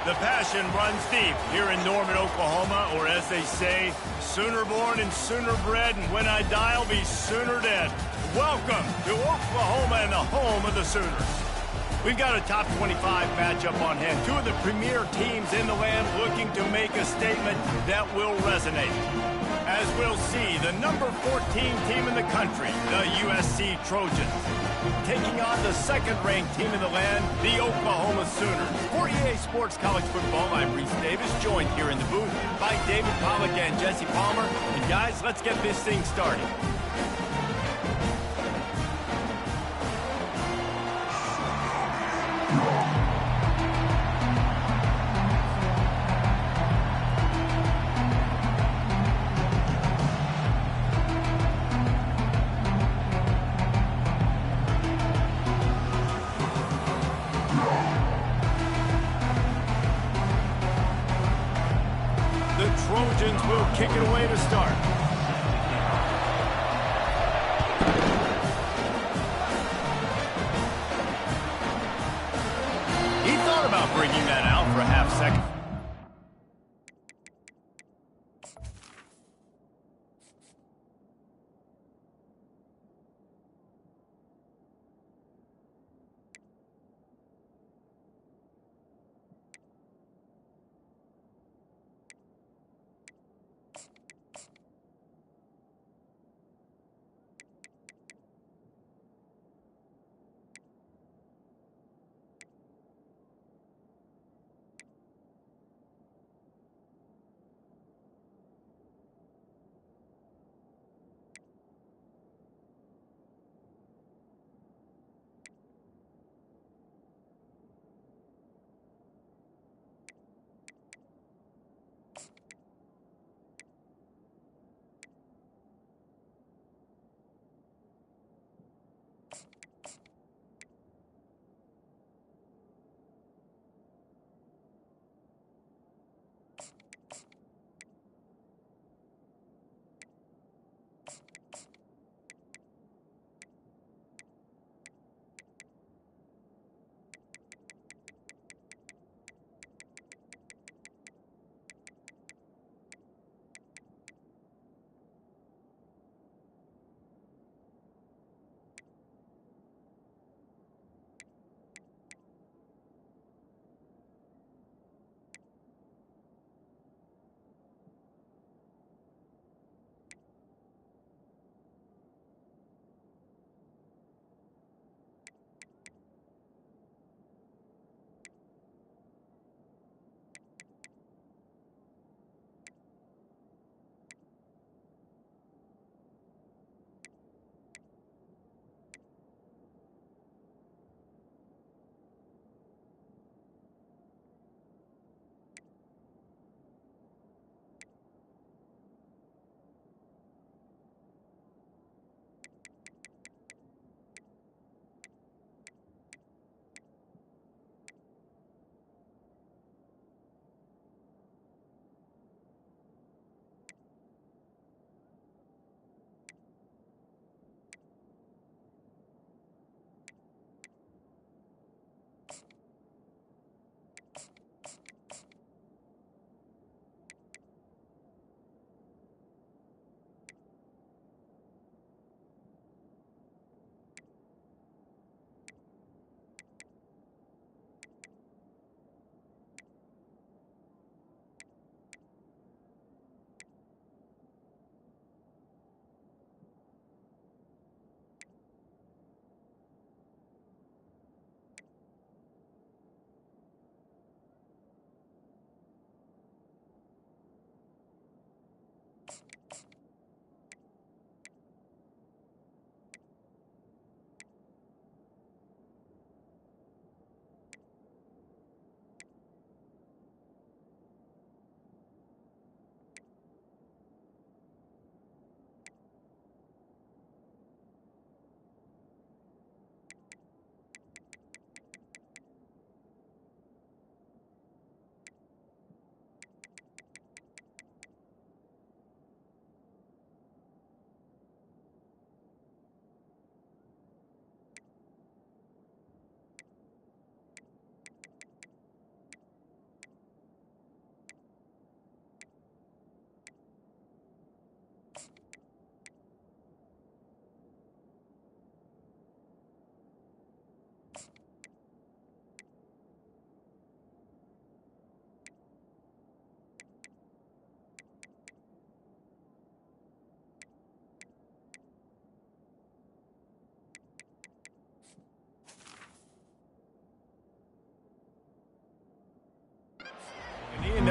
The passion runs deep here in Norman, Oklahoma, or as they say, sooner born and sooner bred, and when I die, I'll be sooner dead. Welcome to Oklahoma and the home of the Sooners. We've got a top 25 matchup on hand. Two of the premier teams in the land looking to make a statement that will resonate. As we'll see, the number 14 team in the country, the USC Trojans, taking on the second-ranked team in the land, the Oklahoma Sooners. For EA Sports College Football, I'm Reese Davis, joined here in the booth by David Pollack and Jesse Palmer. And guys, let's get this thing started. Trojans will kick it away to start. He thought about bringing that out for a half second.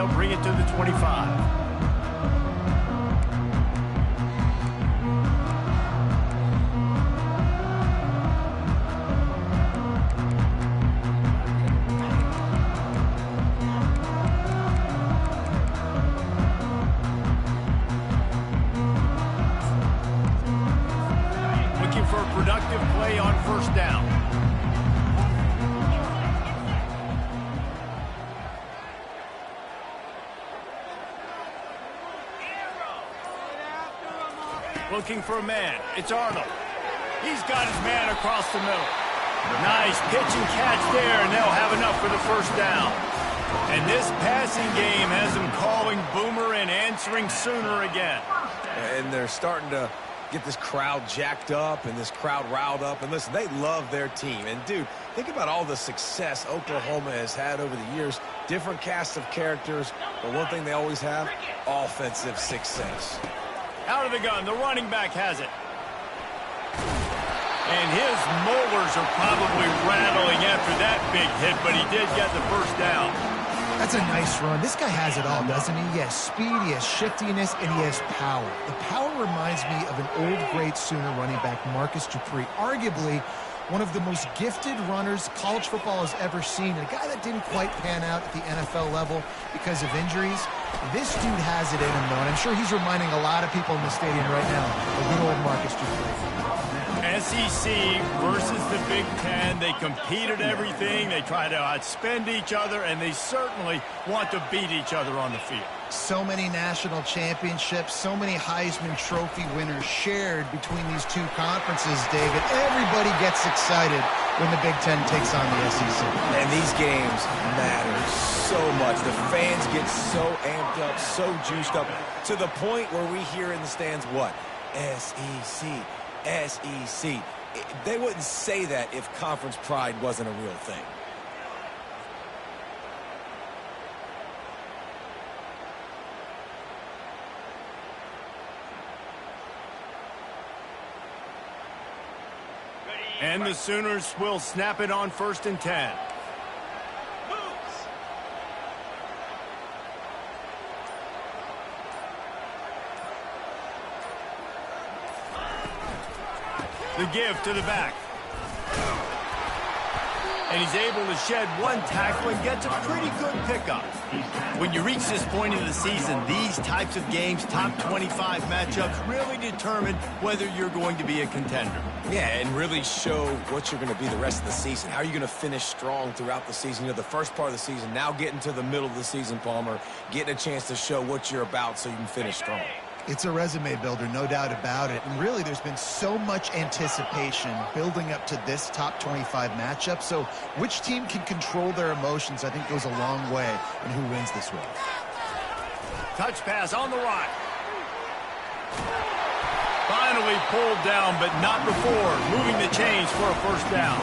they'll bring it to the 25. For a productive play on first down. Looking for a man. It's Arnold. He's got his man across the middle. Nice pitch and catch there, and they'll have enough for the first down. And this passing game has them calling Boomer and answering Sooner again. And they're starting to get this crowd jacked up and this crowd riled up. And listen, they love their team. And, dude, think about all the success Oklahoma has had over the years. Different casts of characters, but one thing they always have, offensive success. Out of the gun, the running back has it. And his molars are probably rattling after that big hit, but he did get the first down. That's a nice run. This guy has it all, doesn't he? He has speed, he has shiftiness, and he has power. The power reminds me of an old, great Sooner running back, Marcus Dupree. Arguably one of the most gifted runners college football has ever seen. A guy that didn't quite pan out at the NFL level because of injuries. This dude has it in him, though, and I'm sure he's reminding a lot of people in the stadium right now of good old Marcus Dupree. SEC versus the Big Ten. They compete at everything. They try to outspend each other, and they certainly want to beat each other on the field. So many national championships, so many Heisman Trophy winners shared between these two conferences, David. Everybody gets excited when the Big Ten takes on the SEC. And these games matter so much. The fans get so amped up, so juiced up, to the point where we hear in the stands, what? SEC. SEC. They wouldn't say that if conference pride wasn't a real thing. And the Sooners will snap it on 1st and 10. The give to the back. And he's able to shed one tackle and gets a pretty good pickup. When you reach this point in the season, these types of games, top 25 matchups, really determine whether you're going to be a contender. Yeah, and really show what you're going to be the rest of the season. How are you going to finish strong throughout the season? You know, the first part of the season, now getting to the middle of the season, Palmer, getting a chance to show what you're about so you can finish strong. It's a resume builder, no doubt about it. And really, there's been so much anticipation building up to this top 25 matchup. So which team can control their emotions, I think, goes a long way in who wins this one. Touch pass on the right. Finally pulled down, but not before moving the chains for a first down.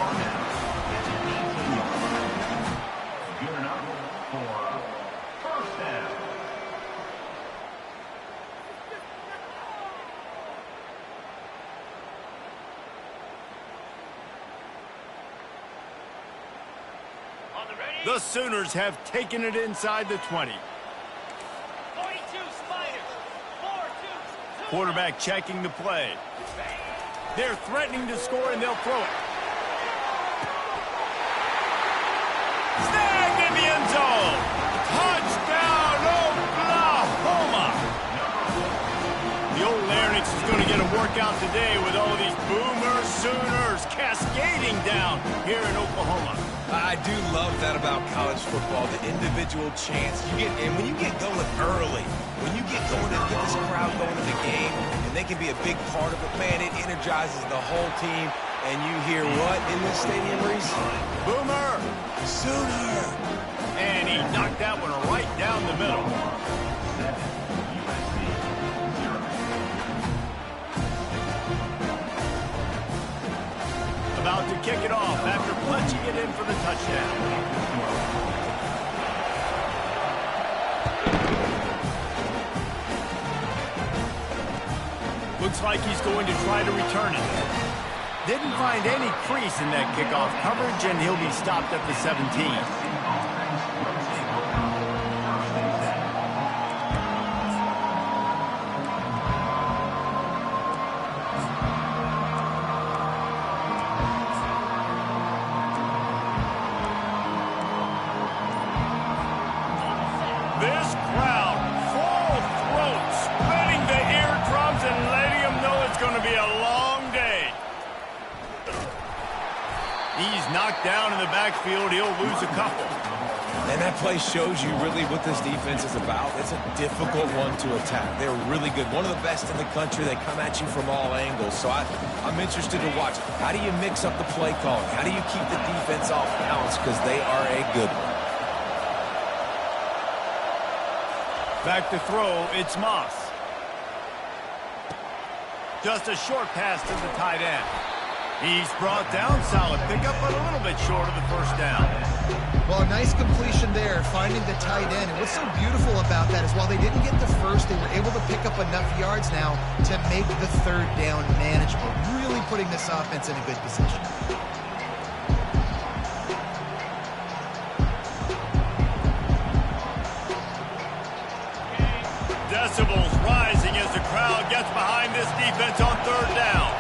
The Sooners have taken it inside the 20. 42 Spiders. 4-2. Quarterback checking the play. They're threatening to score, and they'll throw it. Snagged in the end zone. Touchdown, Oklahoma. The old Larynx is going to get a workout today with all these Boomer Sooners cascading down here in Oklahoma. I do love that about college football, the individual chance you get. And when you get going early, when you get going and get this crowd going in the game, and they can be a big part of it, man, it energizes the whole team. And you hear what in this stadium, Reese? Boomer! Sooner! And he knocked that one right down the middle. About to kick it off after punching it in for the touchdown. Looks like he's going to try to return it. Didn't find any crease in that kickoff coverage, and he'll be stopped at the 17. He's knocked down in the backfield. He'll lose a couple. And that play shows you really what this defense is about. It's a difficult one to attack. They're really good. One of the best in the country. They come at you from all angles. So I'm interested to watch. How do you mix up the play calling? How do you keep the defense off balance? Because they are a good one. Back to throw, it's Moss. Just a short pass to the tight end. He's brought down, solid pickup, but a little bit short of the first down. Well, a nice completion there, finding the tight end. And what's so beautiful about that is while they didn't get the first, they were able to pick up enough yards now to make the third down manageable, really putting this offense in a good position. Decibels rising as the crowd gets behind this defense on third down.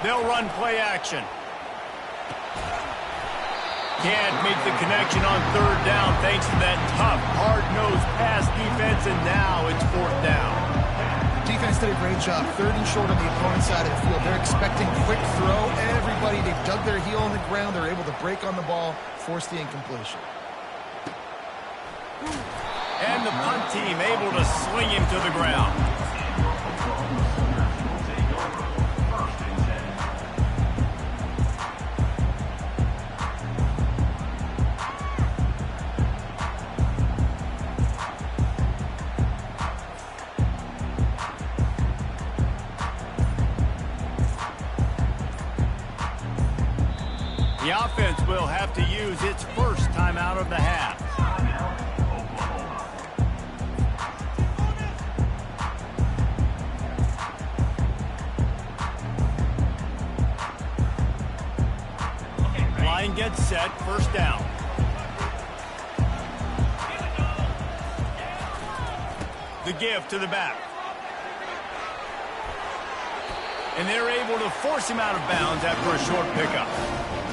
They'll run play action. Can't make the connection on third down thanks to that tough, hard-nosed pass defense, and now it's fourth down. Defense did a great job. Third and short on the opponent's side of the field. They're expecting quick throw. Everybody, they've dug their heel on the ground. They're able to break on the ball, force the incompletion. And the punt team able to sling him to the ground. The offense will have to use its first timeout of the half. Line gets set, first down. The give to the back. And they're able to force him out of bounds after a short pickup.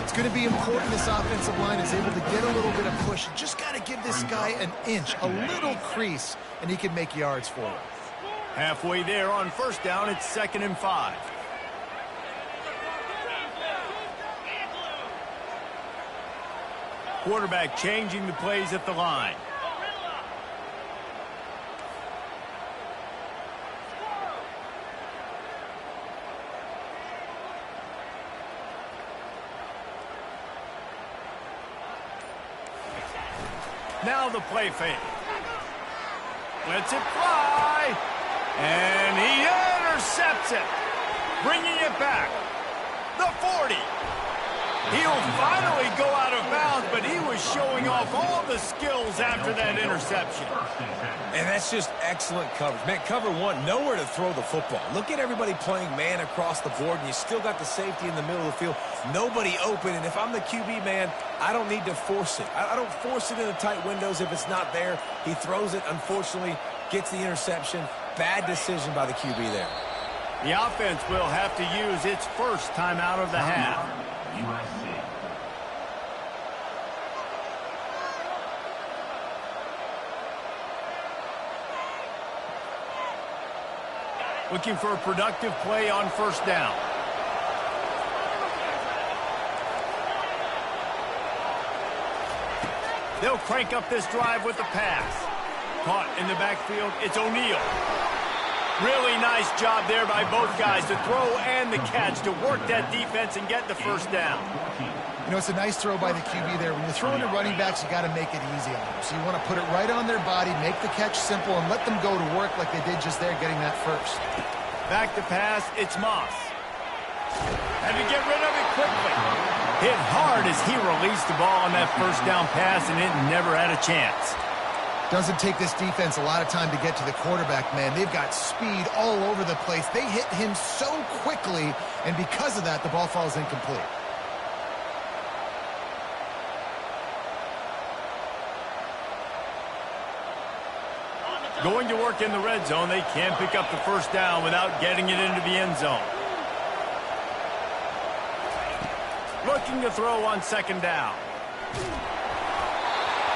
It's going to be important this offensive line is able to get a little bit of push. Just got to give this guy an inch, a little crease, and he can make yards for it. Halfway there on first down, it's 2nd and 5. Quarterback changing the plays at the line. Now the play fake. Lets it fly. And he intercepts it. Bringing it back. The 40. He'll finally go out of bounds, but he was showing off all the skills after that interception. And that's just excellent coverage. Man, cover one, nowhere to throw the football. Look at everybody playing man across the board, and you still got the safety in the middle of the field. Nobody open, and if I'm the QB, man, I don't need to force it. I don't force it in the tight windows if it's not there. He throws it, unfortunately, gets the interception. Bad decision by the QB there. The offense will have to use its first timeout of the half. Looking for a productive play on first down. They'll crank up this drive with the pass. Caught in the backfield, it's O'Neal. Really nice job there by both guys to throw and the catch to work that defense and get the first down. You know, it's a nice throw by the QB there. When you're throwing to running backs, you got to make it easy on them. So you want to put it right on their body, make the catch simple, and let them go to work like they did just there, getting that first. Back to pass, it's Moss. Had to get rid of it quickly. Hit hard as he released the ball on that first down pass, and it never had a chance. Doesn't take this defense a lot of time to get to the quarterback, man. They've got speed all over the place. They hit him so quickly, and because of that, the ball falls incomplete. Going to work in the red zone, they can't pick up the first down without getting it into the end zone. Looking to throw on second down.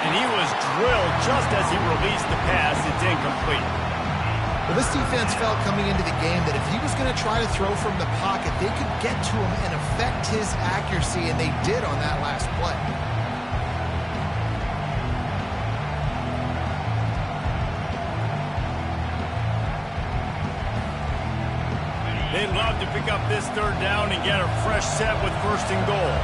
And he was drilled just as he released the pass. It's incomplete. Well, this defense felt coming into the game that if he was going to try to throw from the pocket, they could get to him and affect his accuracy, and they did on that last play. They'd love to pick up this third down and get a fresh set with first and goal.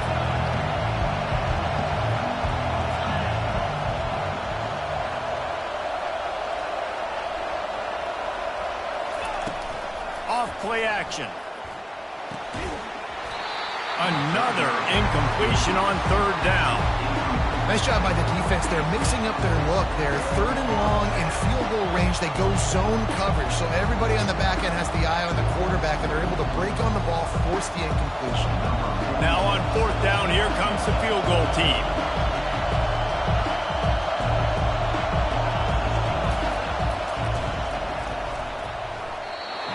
Off play action. Another incompletion on third down. Nice job by the defense. They're mixing up their look. They're third and long in field goal range. They go zone coverage. So everybody on the back end has the eye on the quarterback, and they're able to break on the ball, force the incompletion. Now on fourth down, here comes the field goal team.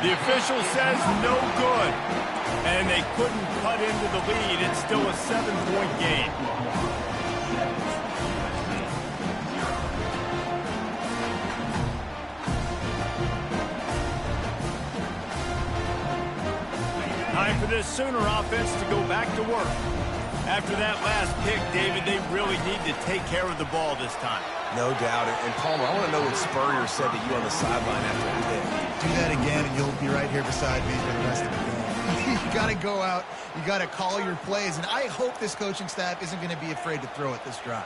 The official says no good. And they couldn't cut into the lead. It's still a 7-point game. Time for this Sooner offense to go back to work. After that last pick, David, they really need to take care of the ball this time. No doubt. And Palmer, I want to know what Spurrier said to you on the sideline after the pick. Do that again, and you'll be right here beside me for the rest of the game. You got to go out. You got to call your plays. And I hope this coaching staff isn't going to be afraid to throw it this drive.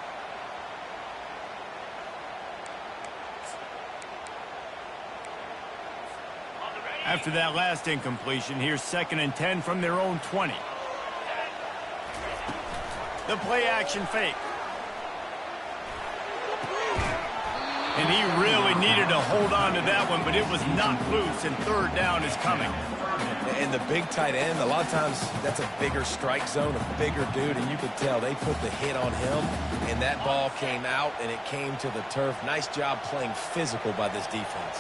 After that last incompletion, here's 2nd and 10 from their own 20. The play action fake. And he really needed to hold on to that one, but it was knocked loose, and third down is coming. And the big tight end, a lot of times that's a bigger strike zone, a bigger dude, and you could tell they put the hit on him, and that ball came out, and it came to the turf. Nice job playing physical by this defense.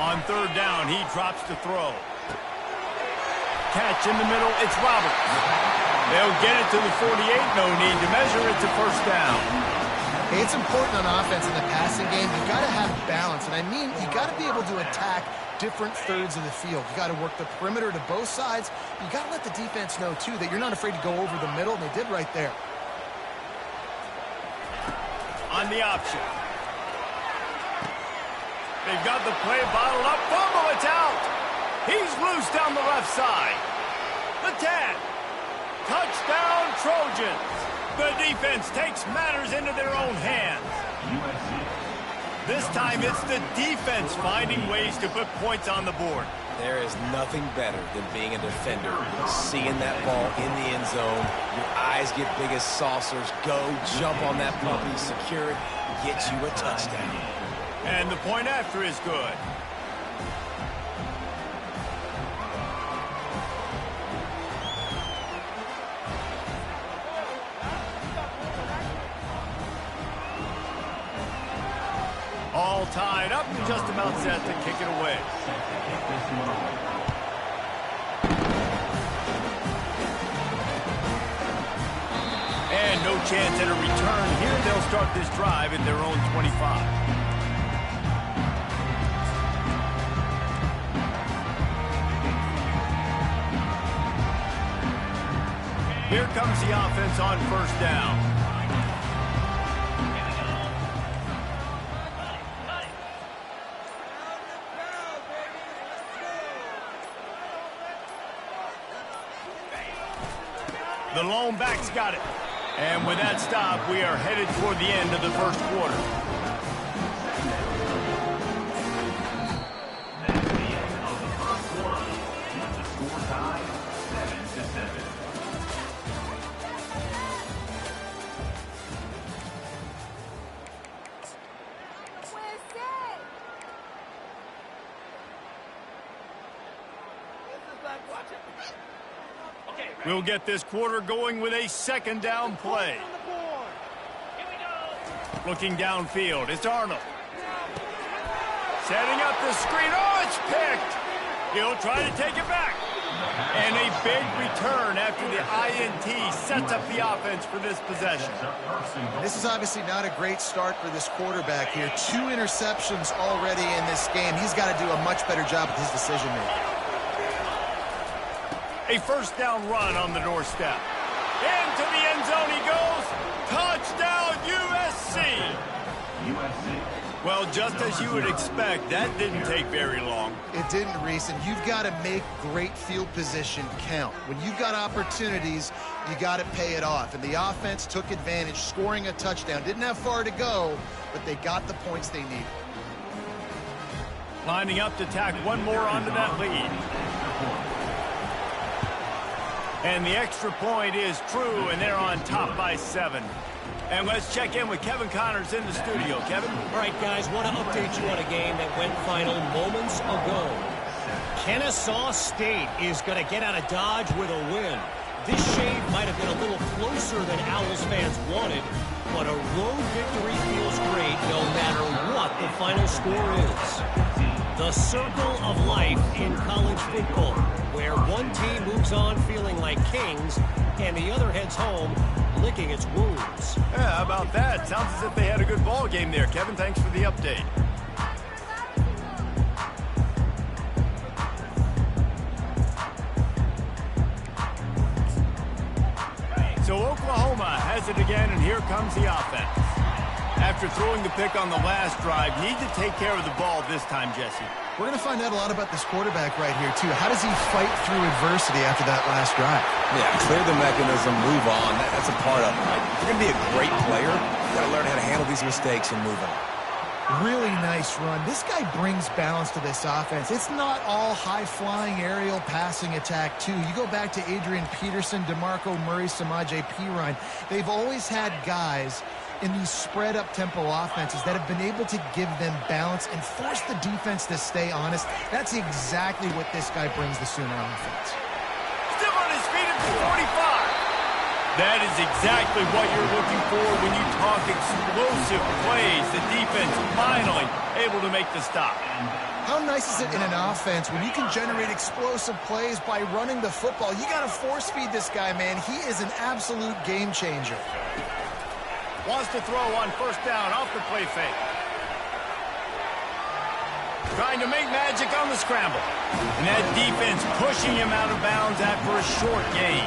On third down, he drops to throw. Catch in the middle, it's Roberts. They'll get it to the 48, no need to measure, it's a first down. Hey, it's important on offense in the passing game. You got to have balance, and I mean you got to be able to attack different thirds of the field. You got to work the perimeter to both sides. You got to let the defense know too that you're not afraid to go over the middle, and they did right there. On the option. They've got the play bottled up. Fumble, it's out. He's loose down the left side. The 10. Touchdown, Trojans. The defense takes matters into their own hands. This time it's the defense finding ways to put points on the board. There is nothing better than being a defender. Seeing that ball in the end zone, your eyes get big as saucers. Go, jump on that puppy, secure it, get you a touchdown. And the point after is good. All tied up and just about set to kick it away. And no chance at a return here. They'll start this drive at their own 25. Here comes the offense on first down. The lone back's got it. And with that stop, we are headed toward the end of the first quarter. We'll get this quarter going with a second down play. Looking downfield, it's Arnold. Setting up the screen. Oh, it's picked. He'll try to take it back. And a big return after the INT sets up the offense for this possession. This is obviously not a great start for this quarterback here. 2 interceptions already in this game. He's got to do a much better job with his decision-making. A first down run on the doorstep. Into the end zone he goes. Touchdown, USC! Well, just as you would expect, that didn't take very long. It didn't, Reese, and you've got to make great field position count. When you've got opportunities, you got to pay it off. And the offense took advantage, scoring a touchdown. Didn't have far to go, but they got the points they needed. Lining up to tack one more onto that lead. And the extra point is true, and they're on top by 7. And let's check in with Kevin Connors in the studio. Kevin? All right, guys, want to update you on a game that went final moments ago. Kennesaw State is going to get out of Dodge with a win. This shave might have been a little closer than Owls fans wanted, but a road victory feels great no matter what the final score is. The circle of life in college football, where one team moves on feeling like kings and the other heads home licking its wounds. Yeah, how about that? Sounds as if they had a good ball game there. Kevin, thanks for the update. So Oklahoma has it again, and here comes the offense. After throwing the pick on the last drive, need to take care of the ball this time, Jesse. We're going to find out a lot about this quarterback right here, too. How does he fight through adversity after that last drive? Yeah, clear the mechanism, move on. That's a part of it, right? If you're going to be a great player, you got to learn how to handle these mistakes and move on. Really nice run. This guy brings balance to this offense. It's not all high-flying aerial passing attack, too. You go back to Adrian Peterson, DeMarco Murray, Samaje Perine. They've always had guys in these spread-up tempo offenses that have been able to give them balance and force the defense to stay honest. That's exactly what this guy brings the Sooner offense. Still on his feet at the 45. That is exactly what you're looking for when you talk explosive plays. The defense finally able to make the stop. How nice is it in an offense when you can generate explosive plays by running the football? You got to force-feed this guy, man. He is an absolute game changer. Wants to throw on first down off the play fake. Trying to make magic on the scramble. And that defense pushing him out of bounds after a short gain.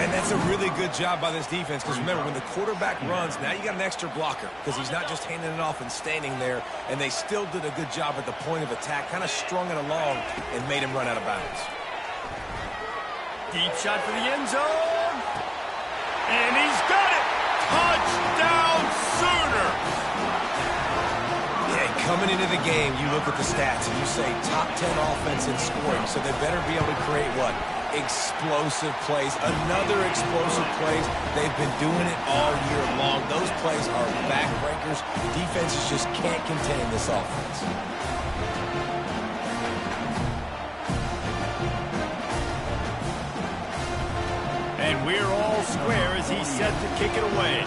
And that's a really good job by this defense, because remember, when the quarterback runs, now you got an extra blocker, because he's not just handing it off and standing there, and they still did a good job at the point of attack, kind of strung it along and made him run out of bounds. Deep shot for the end zone. And he's got it. Touchdown, Sooners! Yeah, coming into the game, you look at the stats and you say top 10 offense in scoring, so they better be able to create what? Explosive plays. Another explosive plays. They've been doing it all year long. Those plays are backbreakers. Defenses just can't contain this offense. And we're all square as he's set to kick it away.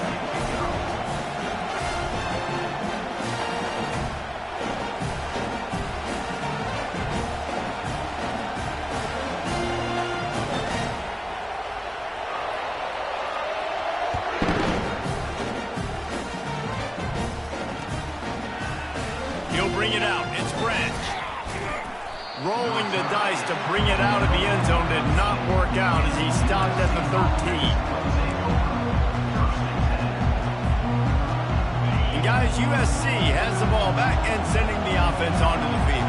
He'll bring it out. It's Branch. Rolling the dice to bring it out of the end zone did not work out as he stopped at the 13. And guys, USC has the ball back and sending the offense onto the field.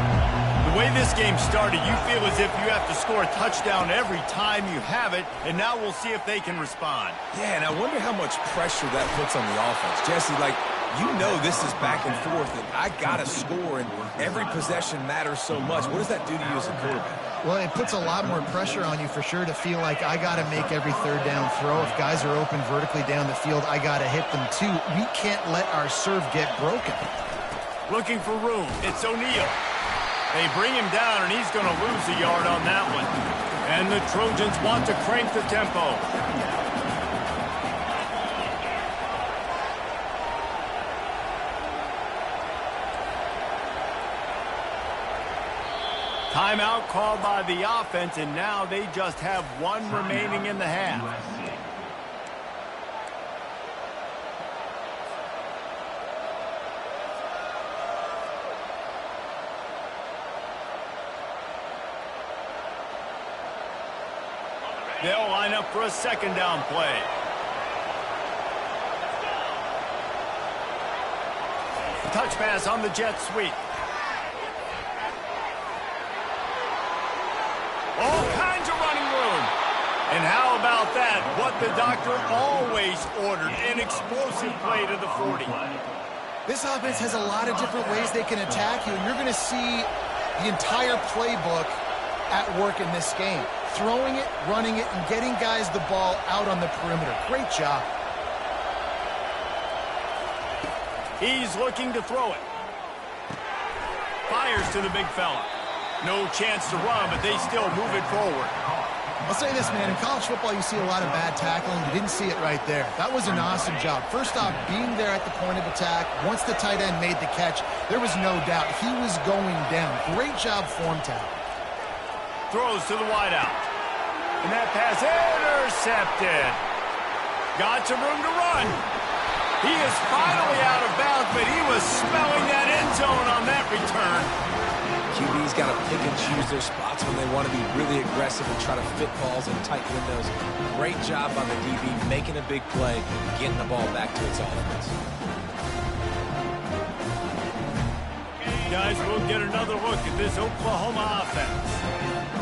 The way this game started, you feel as if you have to score a touchdown every time you have it, and now we'll see if they can respond. Yeah, and I wonder how much pressure that puts on the offense. Jesse, you know this is back and forth, and I got to score, and every possession matters so much. What does that do to you as a quarterback? Well, it puts a lot more pressure on you for sure to feel like I got to make every third down throw. If guys are open vertically down the field, I got to hit them too. We can't let our serve get broken. Looking for room. It's O'Neal. They bring him down, and he's going to lose a yard on that one. And the Trojans want to crank the tempo. Timeout called by the offense, and now they just have one remaining in the half. They'll line up for a second down play. Touch pass on the jet sweep. All kinds of running room. And how about that? What the doctor always ordered, an explosive play to the 40. This offense has a lot of different ways they can attack you, and you're going to see the entire playbook at work in this game. Throwing it, running it, and getting guys the ball out on the perimeter. Great job. He's looking to throw it. Fires to the big fella. No chance to run, but they still move it forward. I'll say this, man. In college football, you see a lot of bad tackling. You didn't see it right there. That was an awesome job. First off, being there at the point of attack. Once the tight end made the catch, there was no doubt he was going down. Great job form tackle. Throws to the wideout. And that pass intercepted. Got some room to run. He is finally out of bounds, but he was smelling that end zone on that return. QB's got to pick and choose their spots when they want to be really aggressive and try to fit balls in tight windows. Great job by the DB making a big play, getting the ball back to its offense. Guys, we'll get another look at this Oklahoma offense.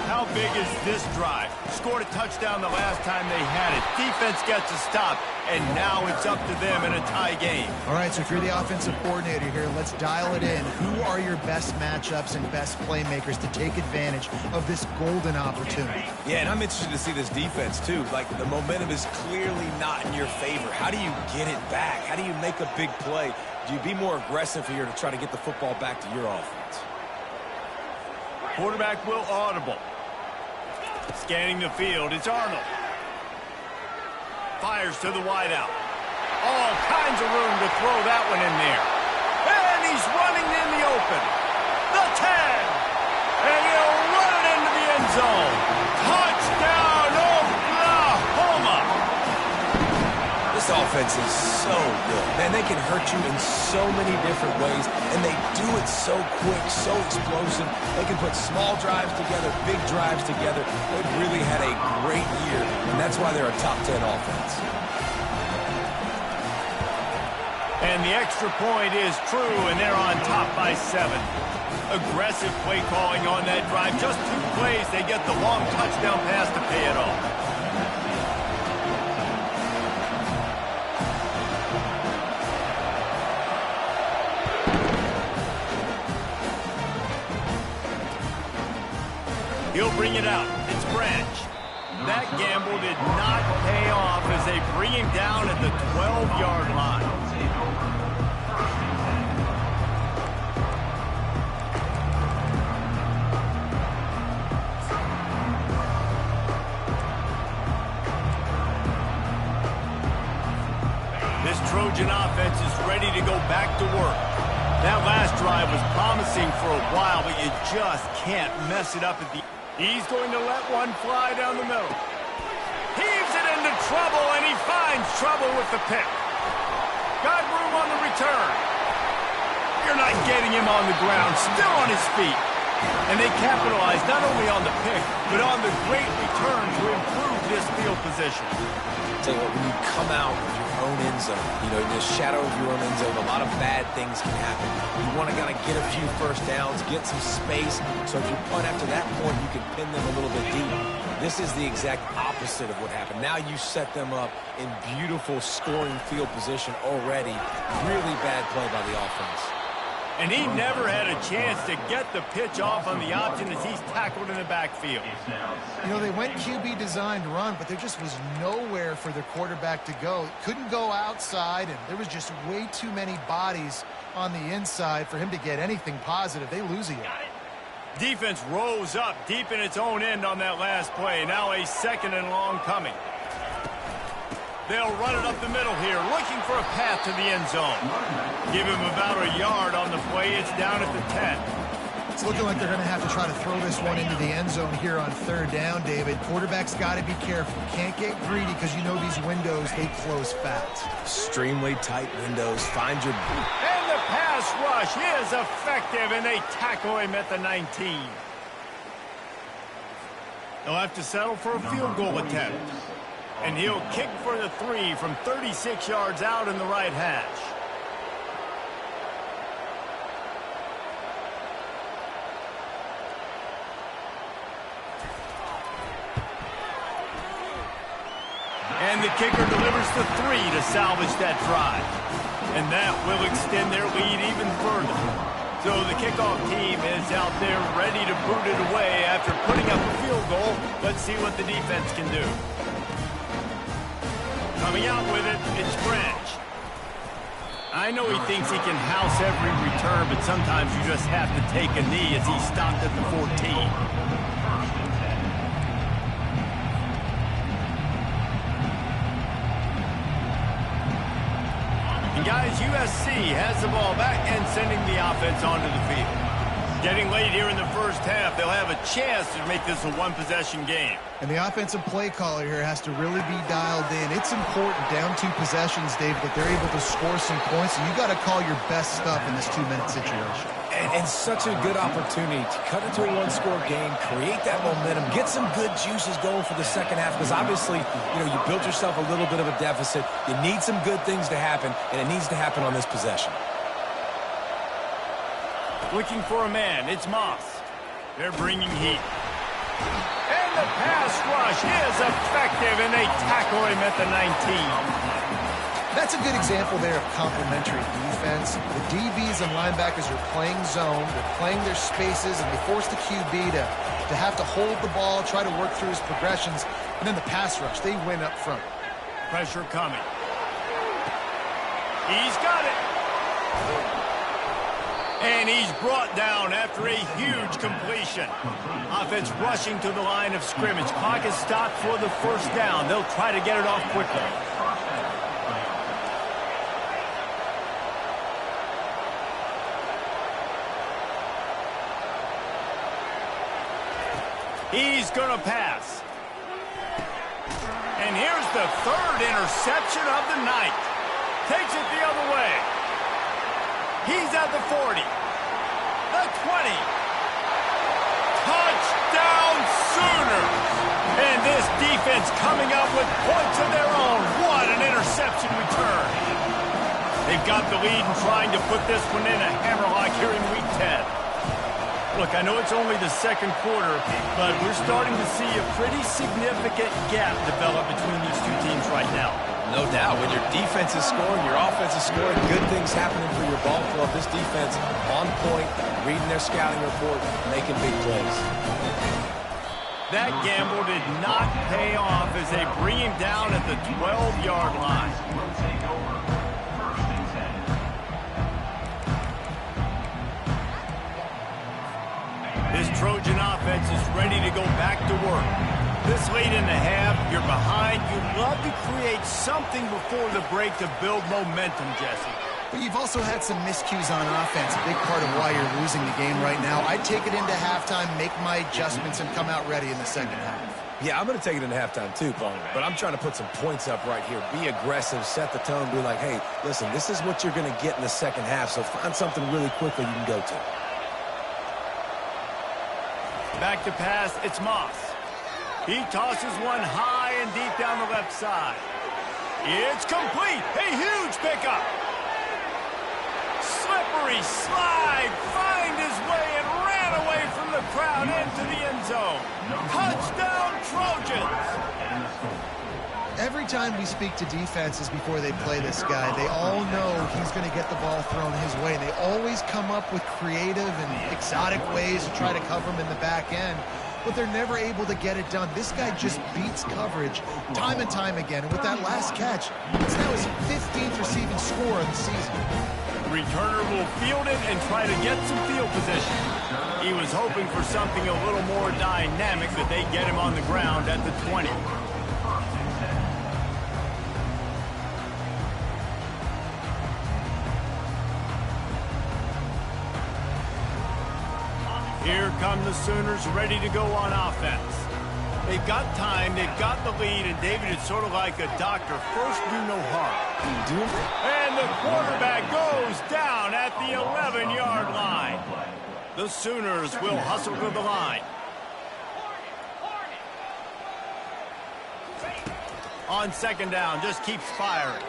How big is this drive? Scored a touchdown the last time they had it. Defense gets a stop, and now it's up to them in a tie game. All right, so if you're the offensive coordinator here, let's dial it in. Who are your best matchups and best playmakers to take advantage of this golden opportunity? Yeah, and I'm interested to see this defense, too. Like, the momentum is clearly not in your favor. How do you get it back? How do you make a big play? Do you be more aggressive here to try to get the football back to your offense? Quarterback will audible. Scanning the field, it's Arnold. Fires to the wideout. All kinds of room to throw that one in there. And he's running in the open. The 10. And he'll run it into the end zone. Touchdown, Oklahoma. This offense is so good. Man, they can hurt you in so many different ways, and they do it so quick, so explosive. They can put small drives together, big drives together. They've really had a great year, and that's why they're a top 10 offense. And the extra point is true, and they're on top by 7. Aggressive play calling on that drive. Just 2 plays, they get the long touchdown pass to pay it off. He'll bring it out. It's Branch. That gamble did not pay off as they bring him down at the 12-yard line. This Trojan offense is ready to go back to work. That last drive was promising for a while, but you just can't mess it up at the end. He's going to let one fly down the middle. Heaves it into trouble, and he finds trouble with the pick. Got room on the return. You're not getting him on the ground, still on his feet. And they capitalize not only on the pick, but on the great return to improve this field position. Tell you what, when you come out of your own end zone, you know, in the shadow of your own end zone, a lot of bad things can happen. You want to kind of get a few first downs, get some space, so if you punt after that point, you can pin them a little bit deep. This is the exact opposite of what happened. Now you set them up in beautiful scoring field position already. Really bad play by the offense. And he never had a chance to get the pitch off on the option as he's tackled in the backfield. You know, they went QB designed run, but there just was nowhere for the quarterback to go. Couldn't go outside, and there was just way too many bodies on the inside for him to get anything positive. They lose a yard. Defense rose up deep in its own end on that last play. Now a 2nd and long coming. They'll run it up the middle here, looking for a path to the end zone. Give him about a yard on the play. It's down at the 10. It's looking like they're going to have to try to throw this one into the end zone here on third down, David. Quarterback's got to be careful. Can't get greedy because you know these windows, they close fast. Extremely tight windows. Find your... And the pass rush is effective, and they tackle him at the 19. They'll have to settle for a field goal attempt. And he'll kick for the 3 from 36 yards out in the right hash. And the kicker delivers the 3 to salvage that drive. And that will extend their lead even further. So the kickoff team is out there ready to boot it away after putting up a field goal. Let's see what the defense can do. Coming out with it, it's Branch. I know he thinks he can house every return, but sometimes you just have to take a knee as he stopped at the 14. Guys, USC has the ball back and sending the offense onto the field. Getting late here in the first half, they'll have a chance to make this a one-possession game. And the offensive play caller here has to really be dialed in. It's important, down 2 possessions, David, that they're able to score some points. And you got to call your best stuff in this 2-minute situation. And such a good opportunity to cut into a one-score game, create that momentum, get some good juices going for the second half, because obviously, you built yourself a little bit of a deficit. You need some good things to happen, and it needs to happen on this possession. Looking for a man, it's Moss. They're bringing heat. And the pass rush is effective, and they tackle him at the 19. That's a good example there of complementary defense. The DBs and linebackers are playing zone, they're playing their spaces, and they force the QB to have to hold the ball, try to work through his progressions, and then the pass rush, they win up front. Pressure coming. He's got it. And he's brought down after a huge completion. Offense rushing to the line of scrimmage. Clock is stopped for the first down. They'll try to get it off quickly. He's going to pass. And here's the 3rd interception of the night. Takes it the other way. He's at the 40. The 20. Touchdown Sooners. And this defense coming up with points of their own. What an interception return. They've got the lead and trying to put this one in a hammerlock here in Week 10. Look, I know it's only the second quarter, but we're starting to see a pretty significant gap develop between these two teams right now. No doubt. When your defense is scoring, your offense is scoring, good things happening for your ball club. This defense on point, reading their scouting report, making big plays. That gamble did not pay off as they bring him down at the 12-yard line. This Trojan offense is ready to go back to work. This late in the half, you're behind. You'd love to create something before the break to build momentum, Jesse. But you've also had some miscues on offense, a big part of why you're losing the game right now. I'd take it into halftime, make my adjustments, and come out ready in the second half. Yeah, I'm going to take it into halftime too, Paul. But I'm trying to put some points up right here. Be aggressive, set the tone, be like, hey, listen, this is what you're going to get in the second half, so find something really quickly you can go to. Back to pass, it's Moss. He tosses one high and deep down the left side. It's complete. A huge pickup. Slippery slide. Find his way and ran away from the crowd into the end zone. Touchdown, Trojans. Every time we speak to defenses before they play this guy, they all know he's going to get the ball thrown his way. They always come up with creative and exotic ways to try to cover him in the back end, but they're never able to get it done. This guy just beats coverage time and time again. And with that last catch, it's now his 15th receiving score of the season. Returner will field it and try to get some field position. He was hoping for something a little more dynamic, that they get him on the ground at the 20. Here come the Sooners ready to go on offense. They've got time, they've got the lead, and David, it's sort of like a doctor. First, do no harm. And the quarterback goes down at the 11-yard line. The Sooners will hustle to the line. On second down, just keeps firing.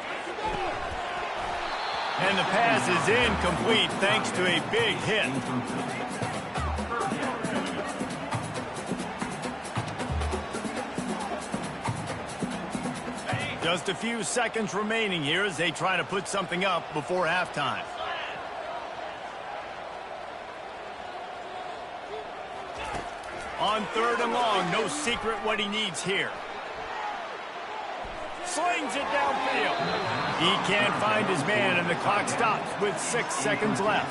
And the pass is incomplete thanks to a big hit. Just a few seconds remaining here as they try to put something up before halftime. On third and long, no secret what he needs here. Slings it downfield. He can't find his man, and the clock stops with 6 seconds left.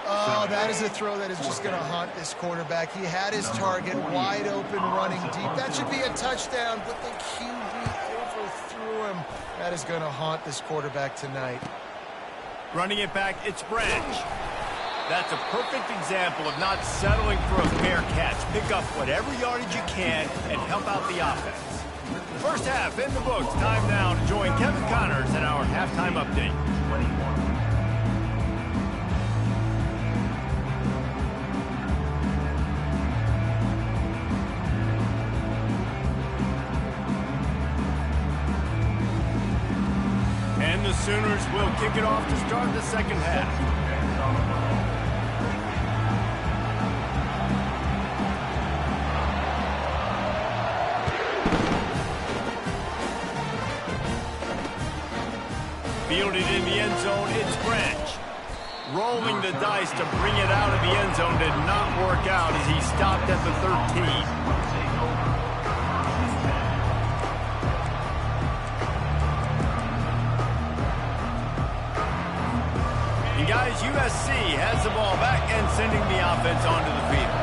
Oh, that is a throw that is just going to haunt this quarterback. He had his target wide open, running deep. That should be a touchdown, but the QB overthrew him. That is going to haunt this quarterback tonight. Running it back, it's Branch. That's a perfect example of not settling for a fair catch. Pick up whatever yardage you can and help out the offense. First half in the books. Time now to join Kevin Connors in our halftime update. And the Sooners will kick it off to start the second half. Fielded in the end zone, it's Branch. Rolling the dice to bring it out of the end zone did not work out as he stopped at the 13. And guys, USC has the ball back and sending the offense onto the field.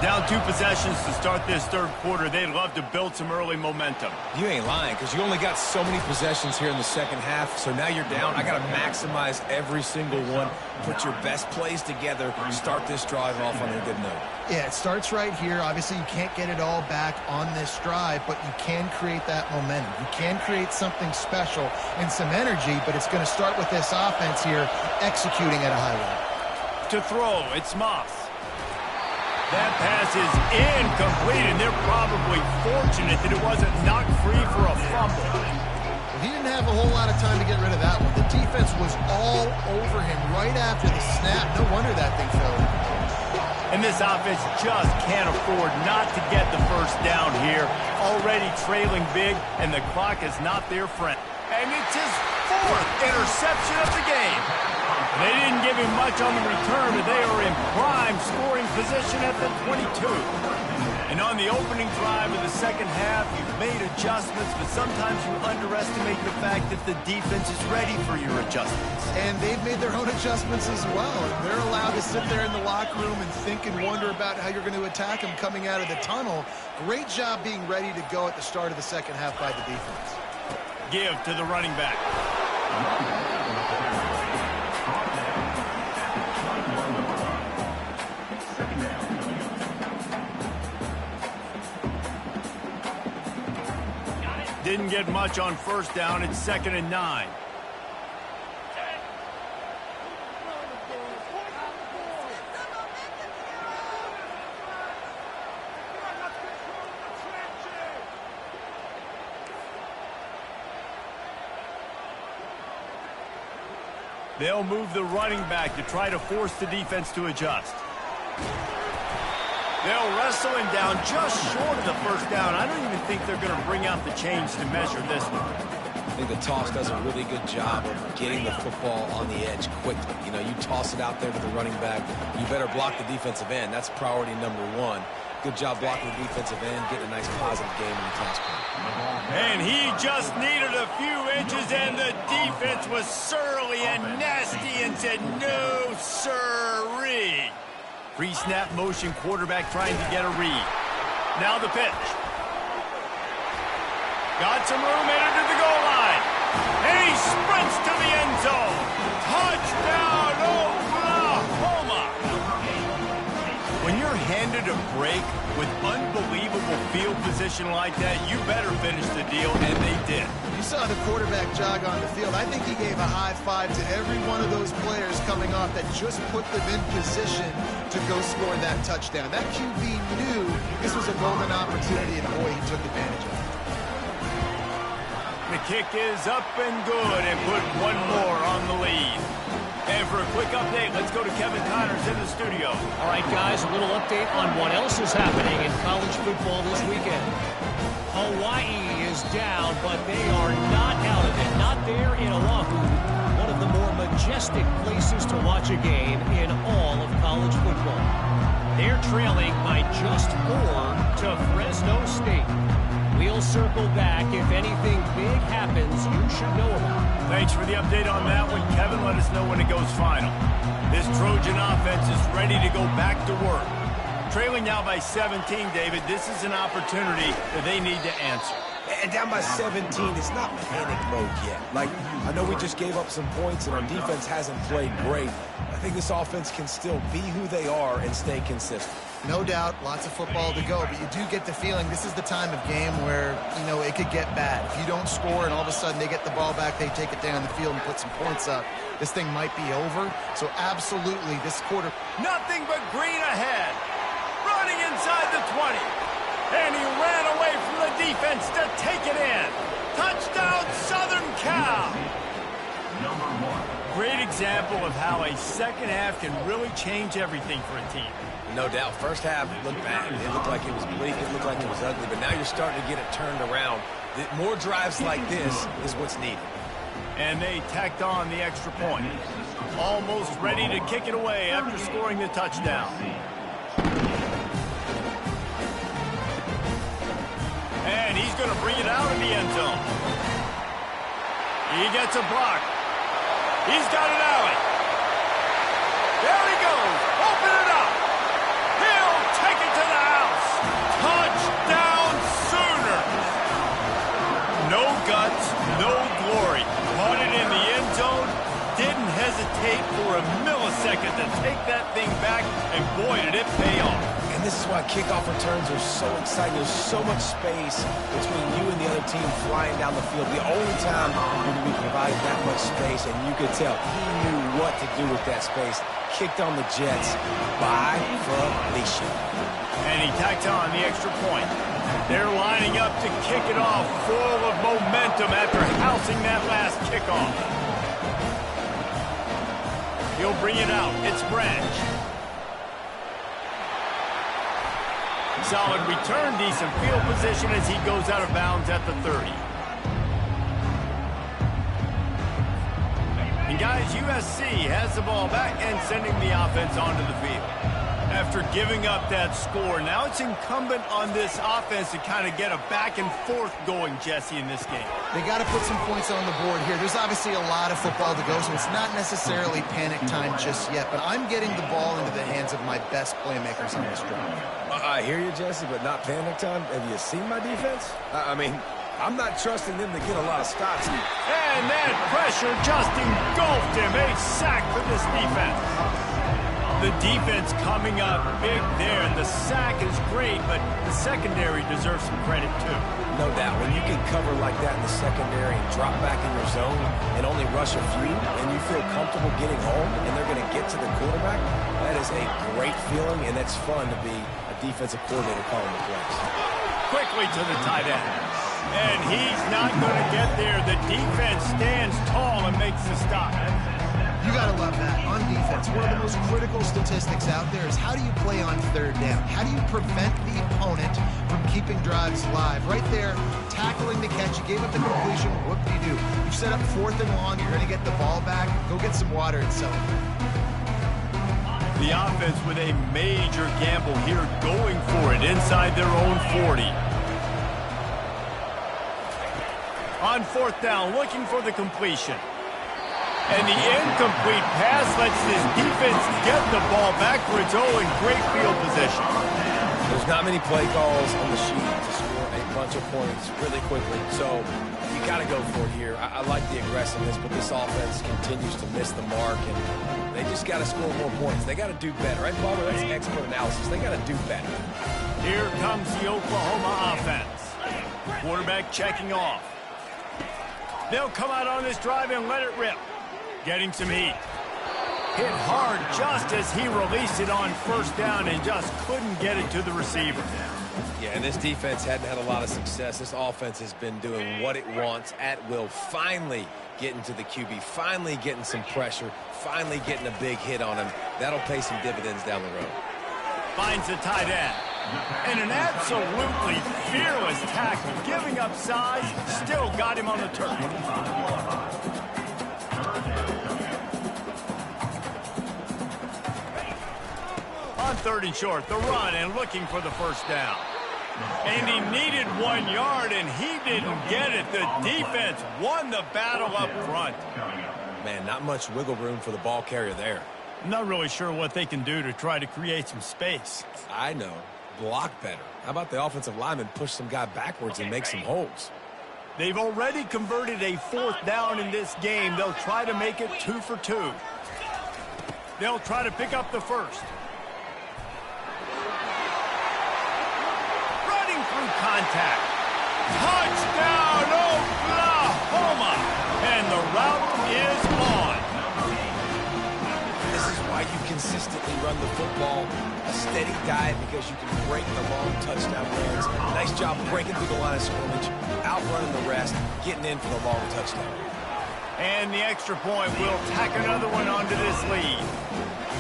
Down 2 possessions to start this third quarter. They'd love to build some early momentum. You ain't lying, because you only got so many possessions here in the second half, so now you're down. I got to maximize every single one. Put your best plays together. Start this drive off on a good note. Yeah, it starts right here. Obviously, you can't get it all back on this drive, but you can create that momentum. You can create something special and some energy, but it's going to start with this offense here executing at a high level. To throw, it's Moss. That pass is incomplete, and they're probably fortunate that it wasn't knocked free for a fumble. Well, he didn't have a whole lot of time to get rid of that one. The defense was all over him right after the snap. No wonder that thing fell. And this offense just can't afford not to get the first down here. Already trailing big, and the clock is not their friend. And it's his 4th interception of the game. They didn't give him much on the return, but they are in prime scoring position at the 22. And on the opening drive of the second half, you've made adjustments, but sometimes you underestimate the fact that the defense is ready for your adjustments. And they've made their own adjustments as well. They're allowed to sit there in the locker room and think and wonder about how you're going to attack them coming out of the tunnel. Great job being ready to go at the start of the second half by the defense. Give to the running back. Didn't get much on first down. It's 2nd and 9. They'll move the running back to try to force the defense to adjust. They'll wrestle him down just short of the first down. I don't even think they're going to bring out the chains to measure this one. I think the toss does a really good job of getting the football on the edge quickly. You know, you toss it out there to the running back, you better block the defensive end. That's priority number 1. Good job blocking the defensive end, getting a nice positive game in the toss play. And he just needed a few inches, and the defense was surly and nasty and said, no, sirree. Pre-snap motion, quarterback trying to get a read. Now the pitch. Got some room, headed to the goal line. And he sprints to the end zone. Touchdown, Oklahoma! When you're to break with unbelievable field position like that, you better finish the deal, and they did. You saw the quarterback jog on the field. I think he gave a high five to every one of those players coming off that just put them in position to go score that touchdown. That QB knew this was a golden opportunity, and boy, he took advantage of it. The kick is up and good, and put one more on the lead. And for a quick update, let's go to Kevin Connors in the studio. All right, guys, a little update on what else is happening in college football this weekend. Hawaii is down, but they are not out of it. Not there in Oahu, one of the more majestic places to watch a game in all of college football. They're trailing by just 4 to Fresno State. We'll circle back. If anything big happens, you should know about it. Thanks for the update on that one, Kevin. Let us know when it goes final. This Trojan offense is ready to go back to work. Trailing now by 17, David. This is an opportunity that they need to answer. And down by 17, it's not panic mode yet. Like, I know we just gave up some points and our defense hasn't played great. I think this offense can still be who they are and stay consistent. No doubt, lots of football to go, but you do get the feeling this is the time of game where, you know, it could get bad. If you don't score and all of a sudden they get the ball back, they take it down the field and put some points up, this thing might be over. So absolutely, this quarter. Nothing but green ahead. Running inside the 20. And he ran away from the defense to take it in. Touchdown, Southern Cal. Great example of how a second half can really change everything for a team. No doubt. First half looked bad. It looked like it was bleak. It looked like it was ugly. But now you're starting to get it turned around. More drives like this is what's needed. And they tacked on the extra point. Almost ready to kick it away after scoring the touchdown. And he's going to bring it out in the end zone. He gets a block. He's got an alley. There he goes. Open it up. He'll take it to the house. Touchdown, Sooners. No guts, no glory. Caught it in the end zone. Didn't hesitate for a millisecond to take that thing back. And boy, did it pay off. And this is why kickoff returns are so exciting. There's so much space between you and the other team flying down the field. The only time you're going to be provided that much space, and you could tell he knew what to do with that space. Kicked on the Jets by Felicia. And he tacked on the extra point. They're lining up to kick it off full of momentum after housing that last kickoff. He'll bring it out. It's Branch. Solid return, decent field position as he goes out of bounds at the 30. And guys, USC has the ball back and sending the offense onto the field. After giving up that score, now it's incumbent on this offense to kind of get a back and forth going, Jesse, in this game. They got to put some points on the board here. There's obviously a lot of football to go, so it's not necessarily panic time just yet, but I'm getting the ball into the hands of my best playmakers on this drive. I hear you, Jesse, but not panic time. Have you seen my defense? I mean, I'm not trusting them to get a lot of stops. And that pressure just engulfed him. A sack for this defense. The defense coming up big there, and the sack is great, but the secondary deserves some credit too. No doubt. When you can cover like that in the secondary and drop back in your zone and only rush a few, and you feel comfortable getting home, and they're going to get to the quarterback, that is a great feeling, and it's fun to be a defensive coordinator calling the plays. Quickly to the tight end. And he's not going to get there. The defense stands tall and makes the stop. You got to love that. On defense, one of the most critical statistics out there is how do you play on third down? How do you prevent the opponent from keeping drives alive? Right there, tackling the catch. You gave up the completion. What do? You set up 4th and long. You're going to get the ball back. Go get some water and celebrate. The offense with a major gamble here, going for it inside their own 40. On 4th down, looking for the completion. And the incomplete pass lets this defense get the ball back for its own great field position. There's not many play calls on the sheet to score a bunch of points really quickly. So you Got to go for it here. I like the aggressiveness, but this offense continues to miss the mark, and they just got to score more points. They got to do better. Right, Palmer? That's expert analysis. They got to do better. Here comes the Oklahoma offense. Quarterback checking off. They'll come out on this drive and let it rip. Getting some heat. Hit hard just as he released it on first down and just couldn't get it to the receiver. Yeah, and this defense hadn't had a lot of success. This offense has been doing what it wants at will. Finally getting to the QB, finally getting some pressure, finally getting a big hit on him. That'll pay some dividends down the road. Finds the tight end. And an absolutely fearless tackle, giving up size, still got him on the turf. On 3rd and short, the run and looking for the first down. And he needed 1 yard, and he didn't get it. The defense won the battle up front. Man, not much wiggle room for the ball carrier there. I'm not really sure what they can do to try to create some space. I know. Block better. How about the offensive lineman push some guy backwards and make some holes? They've already converted a 4th down in this game. They'll try to make it 2 for 2. They'll try to pick up the first. Running through contact. Touchdown, Oklahoma! And the route is on. This is why you consistently run the football. A steady diet because you can break the long touchdown runs. Nice job breaking through the line of scrimmage, outrunning the rest, getting in for the long touchdown. And the extra point will tack another one onto this lead.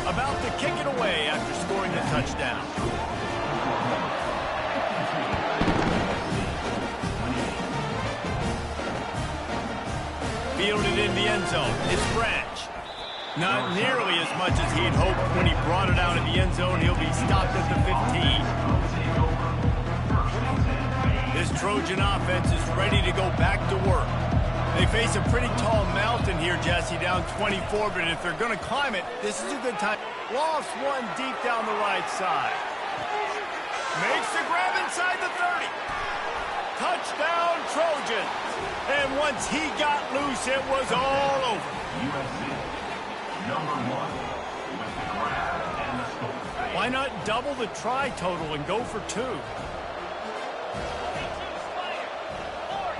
About to kick it away after scoring the touchdown. Fielded in the end zone. It's Branch. Not nearly as much as he'd hoped when he brought it out in the end zone. He'll be stopped at the 15. This Trojan offense is ready to go back to work. They face a pretty tall mountain here, Jesse, down 24, but if they're going to climb it, this is a good time. Lost one deep down the right side. Makes the grab inside the 30. Touchdown, Trojans. And once he got loose, it was all over. Why not double the try total and go for 2?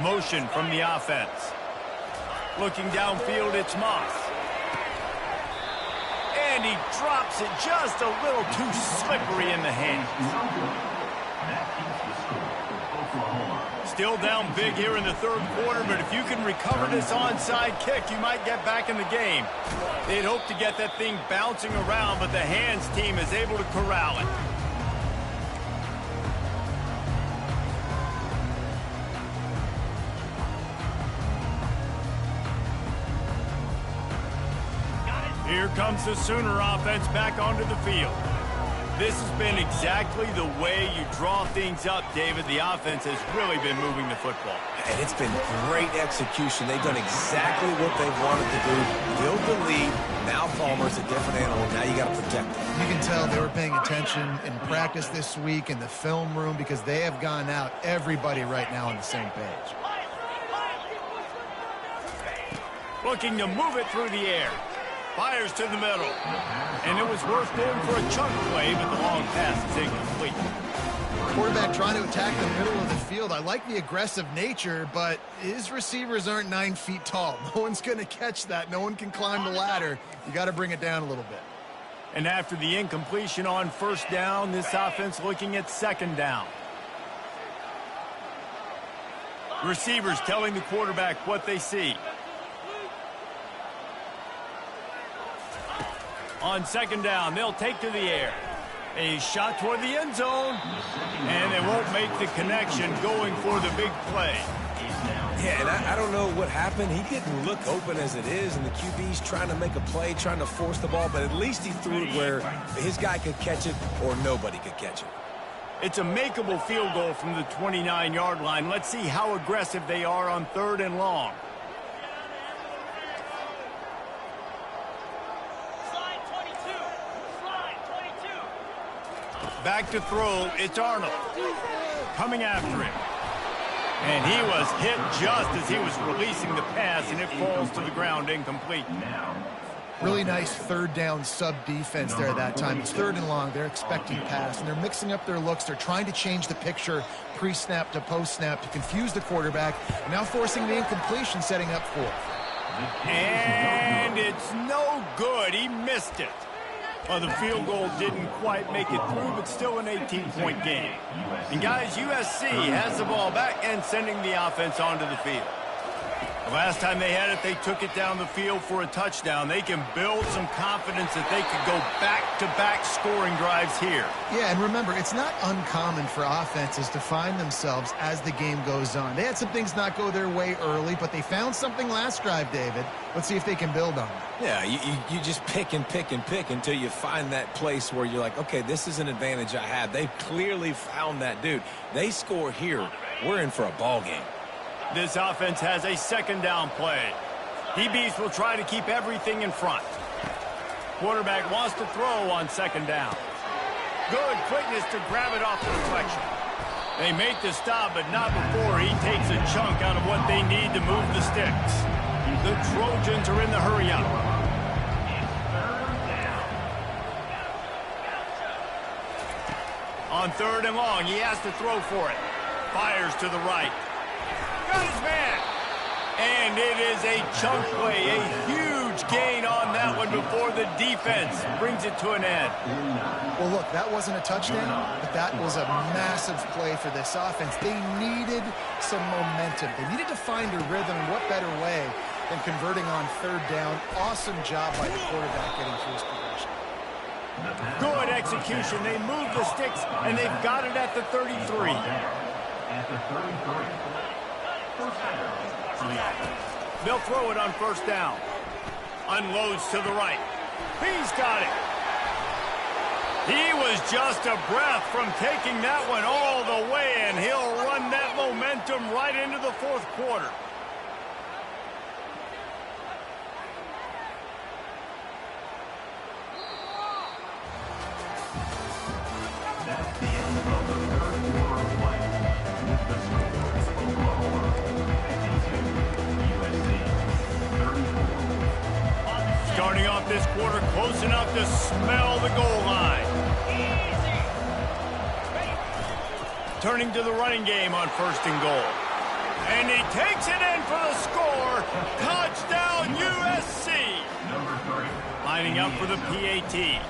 Motion from the offense. Looking downfield, it's Moss. And he drops it just a little too slippery in the hands. Still down big here in the 3rd quarter, but if you can recover this onside kick, you might get back in the game. They'd hope to get that thing bouncing around, but the hands team is able to corral it. Here comes the Sooner offense back onto the field. This has been exactly the way you draw things up, David. The offense has really been moving the football. And it's been great execution. They've done exactly what they've wanted to do. Build the lead. Now Palmer's a different animal. Now you got to protect him. You can tell they were paying attention in practice this week in the film room because they have gone out, everybody right now on the same page. Looking to move it through the air. Fires to the middle. And it was worth going for a chunk play, but the long pass is incomplete. Quarterback trying to attack the middle of the field. I like the aggressive nature, but his receivers aren't 9 feet tall. No one's going to catch that. No one can climb the ladder. You got to bring it down a little bit. And after the incompletion on first down, this offense looking at 2nd down. Receivers telling the quarterback what they see. On 2nd down, they'll take to the air. A shot toward the end zone, and they won't make the connection going for the big play. Yeah, and I don't know what happened. He didn't look open as it is, and the QB's trying to make a play, trying to force the ball, but at least he threw it where his guy could catch it or nobody could catch it. It's a makeable field goal from the 29-yard line. Let's see how aggressive they are on 3rd and long. Back to throw, it's Arnold. Coming after him. And he was hit just as he was releasing the pass, and it falls to the ground incomplete. Really nice third down sub defense there that time. It's third and long. They're expecting pass, and they're mixing up their looks. They're trying to change the picture pre-snap to post-snap to confuse the quarterback, and now forcing the incompletion, setting up fourth. And it's no good. He missed it. Well, the field goal didn't quite make it through, but still an 18-point game. And, guys, USC has the ball back and sending the offense onto the field. The last time they had it, they took it down the field for a touchdown. They can build some confidence that they could go back-to-back scoring drives here. Yeah, and remember, it's not uncommon for offenses to find themselves as the game goes on. They had some things not go their way early, but they found something last drive, David. Let's see if they can build on it. Yeah, you just pick and pick and pick until you find that place where you're like, okay, this is an advantage I have. They've clearly found that, dude. They score here, we're in for a ball game. This offense has a second down play. DBs will try to keep everything in front. Quarterback wants to throw on second down. Good quickness to grab it off the deflection. They make the stop, but not before he takes a chunk out of what they need to move the sticks. The Trojans are in the hurry-up. On third and long, he has to throw for it. Fires to the right. Got his man. And it is a chunk play, a huge gain on that one before the defense brings it to an end. Well, look, that wasn't a touchdown, but that was a massive play for this offense. They needed some momentum. They needed to find a rhythm, and what better way than converting on third down. Awesome job by the quarterback getting through his progression. Good execution. They move the sticks, and they've got it at the 33. They'll throw it on first down. Unloads to the right. He's got it. He was just a breath from taking that one all the way, and he'll run that momentum right into the fourth quarter. Starting off this quarter close enough to smell the goal line. Turning to the running game on first and goal. And he takes it in for the score. Touchdown USC. Lining up for the PAT.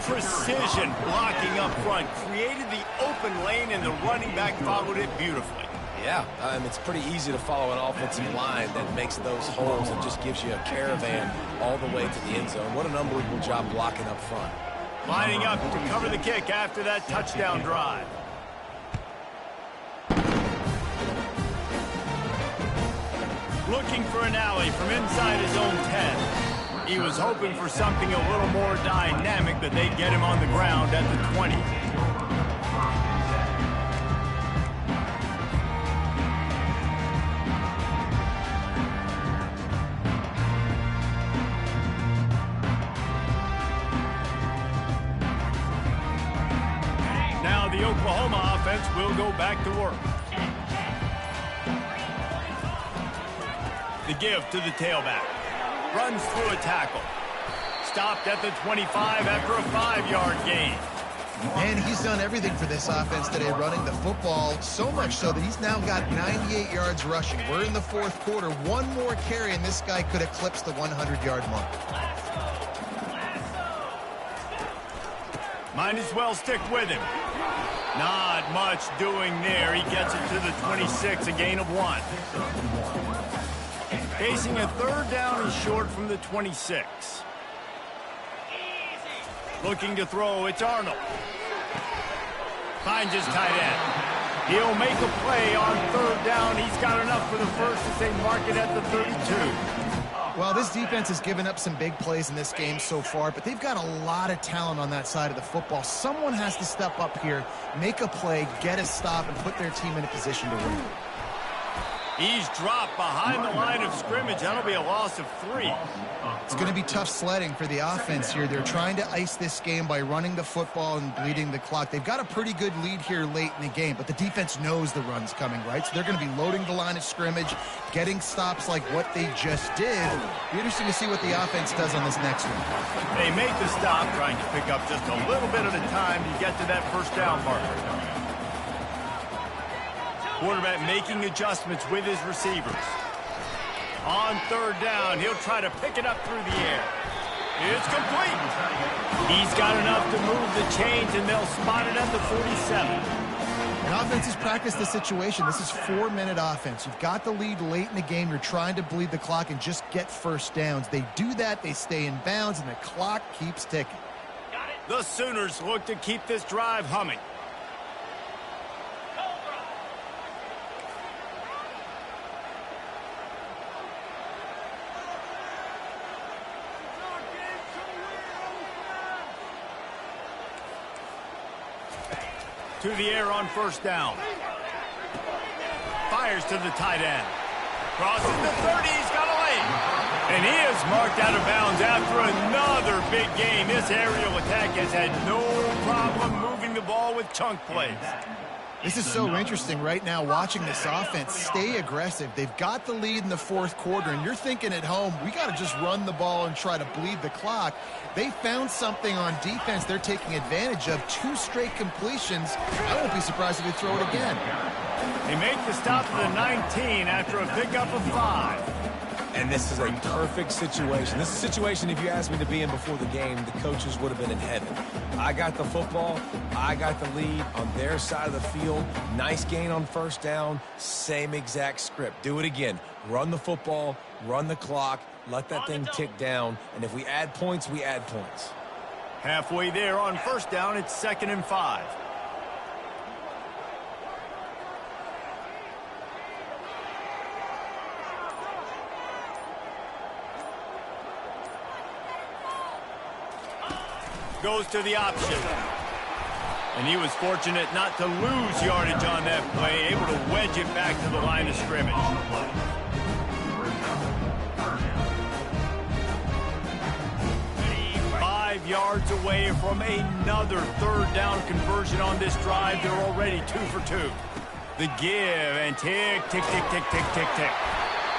Precision blocking up front. Created the open lane and the running back followed it beautifully. Yeah, it's pretty easy to follow an offensive line that makes those holes and just gives you a caravan all the way to the end zone. What an unbelievable job blocking up front. Lining up to cover the kick after that touchdown drive. Looking for an alley from inside his own 10. He was hoping for something a little more dynamic, but they get him on the ground at the 20. Now the Oklahoma offense will go back to work. The give to the tailback. Runs through a tackle. Stopped at the 25 after a 5-yard gain. And he's done everything for this offense today, running the football, so much so that he's now got 98 yards rushing. We're in the fourth quarter. One more carry, and this guy could eclipse the 100-yard mark. Might as well stick with him. Not much doing there. He gets it to the 26, a gain of 1. Facing a third down, he's short from the 26. Looking to throw, it's Arnold. Finds his tight end. He'll make a play on third down. He's got enough for the first as they mark it at the 32. Well, this defense has given up some big plays in this game so far, but they've got a lot of talent on that side of the football. Someone has to step up here, make a play, get a stop, and put their team in a position to win. He's dropped behind the line of scrimmage. That'll be a loss of 3. It's going to be tough sledding for the offense here. They're trying to ice this game by running the football and bleeding the clock. They've got a pretty good lead here late in the game, but the defense knows the run's coming, right? So they're going to be loading the line of scrimmage, getting stops like what they just did. It'll be interesting to see what the offense does on this next one. They make the stop, trying to pick up just a little bit at a time to get to that first down marker. Quarterback making adjustments with his receivers. On third down, he'll try to pick it up through the air. It's complete. He's got enough to move the chains, and they'll spot it at the 47. And offense has practiced the situation. This is 4-minute offense. You've got the lead late in the game. You're trying to bleed the clock and just get first downs. They do that, they stay in bounds, and the clock keeps ticking. The Sooners look to keep this drive humming. To the air on first down. Fires to the tight end. Crosses the 30. He's got a lane. And he is marked out of bounds after another big game. This aerial attack has had no problem moving the ball with chunk plays. This is so interesting right now watching this offense stay aggressive. They've got the lead in the fourth quarter, and you're thinking at home, we got to just run the ball and try to bleed the clock. They found something on defense they're taking advantage of. 2 straight completions. I won't be surprised if they throw it again. They make the stop at the 19 after a pickup of 5. And this is a perfect situation. This is a situation, if you asked me to be in before the game, the coaches would have been in heaven. I got the football. I got the lead on their side of the field. Nice gain on first down. Same exact script. Do it again. Run the football, run the clock, let that thing tick down. And if we add points, we add points. Halfway there on first down, it's 2nd and 5. Goes to the option. And he was fortunate not to lose yardage on that play, able to wedge it back to the line of scrimmage. Yards away from another third down conversion on this drive. They're already 2 for 2. The give and tick, tick, tick, tick, tick, tick, tick.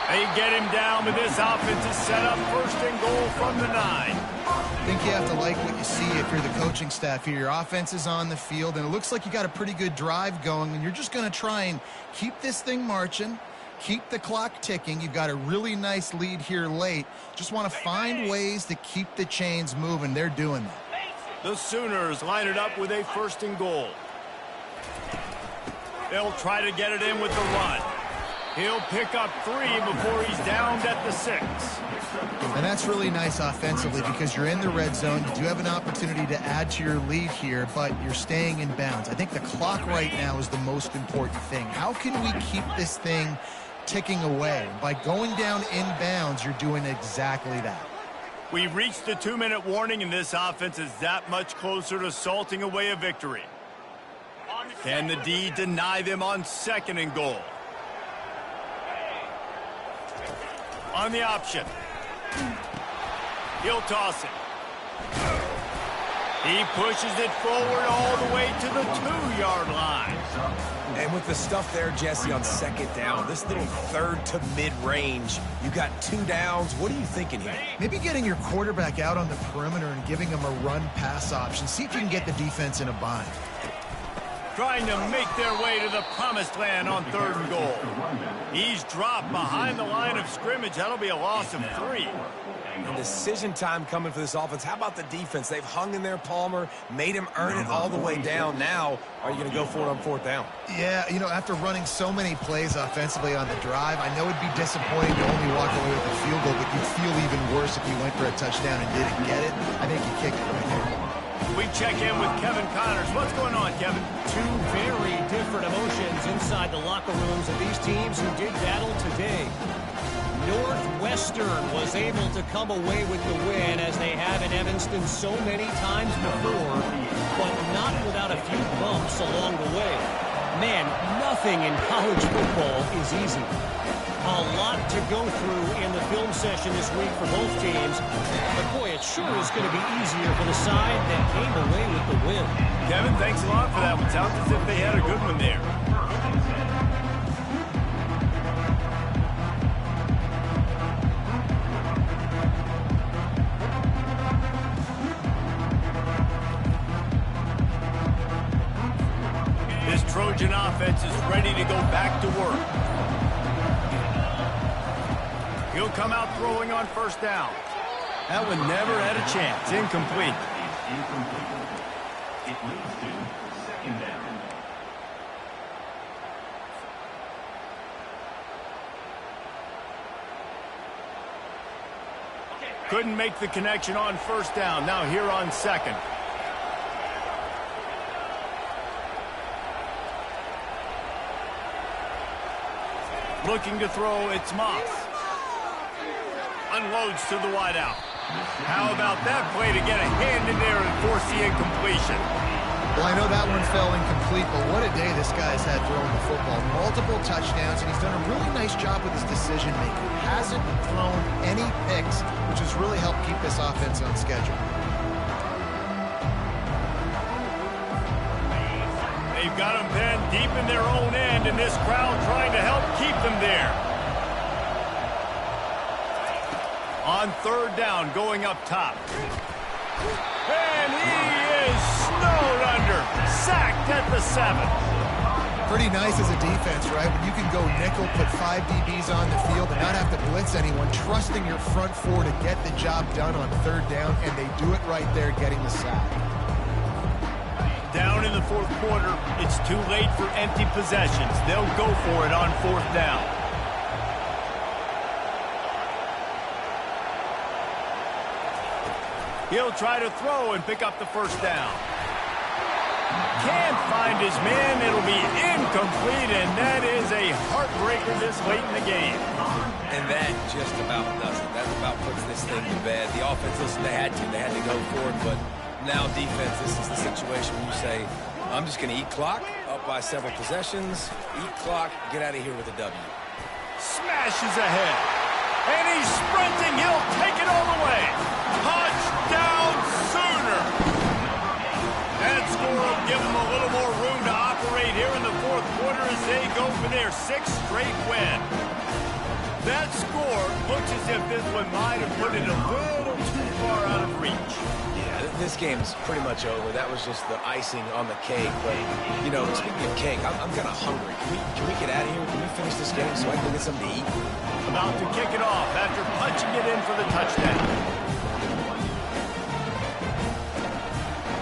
They get him down, but this offense is set up 1st and goal from the 9. I think you have to like what you see if you're the coaching staff here. Your offense is on the field, and it looks like you got a pretty good drive going, and you're just going to try and keep this thing marching, keep the clock ticking. You've got a really nice lead here late. Just want to find ways to keep the chains moving. They're doing that. The Sooners line it up with a 1st and goal. They'll try to get it in with the run. He'll pick up 3 before he's downed at the 6. And that's really nice offensively because you're in the red zone. You do have an opportunity to add to your lead here, but you're staying in bounds. I think the clock right now is the most important thing. How can we keep this thing ticking away? By going down in bounds, you're doing exactly that. We've reached the 2-minute warning, and this offense is that much closer to salting away a victory. Can the D deny them on 2nd and goal? On the option. He'll toss it. He pushes it forward all the way to the 2-yard line. And with the stuff there, Jesse, on 2nd down, this little 3rd to mid-range, you got 2 downs. What are you thinking here? Maybe getting your quarterback out on the perimeter and giving him a run-pass option. See if you can get the defense in a bind. Trying to make their way to the promised land on 3rd and goal. He's dropped behind the line of scrimmage. That'll be a loss of 3. And decision time coming for this offense. How about the defense? They've hung in there, Palmer, made him earn it all the way down. Now, are you going to go for it on 4th down? Yeah, you know, after running so many plays offensively on the drive, I know it'd be disappointing to only walk away with a field goal, but you'd feel even worse if you went for a touchdown and didn't get it. I think you kicked it right there. We check in with Kevin Connors. What's going on, Kevin? 2 very different emotions inside the locker rooms of these teams who did battle today. Northwestern was able to come away with the win as they have in Evanston so many times before, but not without a few bumps along the way. Man, nothing in college football is easy. A lot to go through in the film session this week for both teams. But, boy, it sure is going to be easier for the side that came away with the win. Kevin, thanks a lot for that one. Sounds as if they had a good one there. This Trojan offense is ready to go back to work. He'll come out throwing on first down. That one never had a chance. Incomplete. It leads to second down. Couldn't make the connection on first down. Now here on second. Looking to throw, it's Moss. Unloads to the wideout. How about that play to get a hand in there and force the incompletion? Well, I know that one fell incomplete, but what a day this guy's had throwing the football. Multiple touchdowns, and he's done a really nice job with his decision-making. Hasn't thrown any picks, which has really helped keep this offense on schedule. They've got them pinned deep in their own end, and this crowd trying to help keep them there. On third down, going up top. And he is snowed under. Sacked at the 7. Pretty nice as a defense, right? When you can go nickel, put 5 DBs on the field and not have to blitz anyone, trusting your front four to get the job done on third down, and they do it right there, getting the sack. Down in the fourth quarter, it's too late for empty possessions. They'll go for it on fourth down. He'll try to throw and pick up the first down. Can't find his man. It'll be incomplete, and that is a heartbreaker this late in the game. And that just about does it. That about puts this thing to bed. The offense, listen, they had to go for it, but now defense, this is the situation where you say, I'm just going to eat clock, up by several possessions, eat clock, get out of here with a W. Smashes ahead. And he's sprinting. He'll take it all the way. Touchdown, Sooner. That score will give them a little more room to operate here in the fourth quarter as they go for their 6th straight win. That score looks as if this one might have put it a little too far out of reach. Yeah, this game is pretty much over. That was just the icing on the cake. But, you know, speaking of cake, I'm kind of hungry. Can we get out of here? Can we finish this game so I can get something to eat? About to kick it off after punching it in for the touchdown.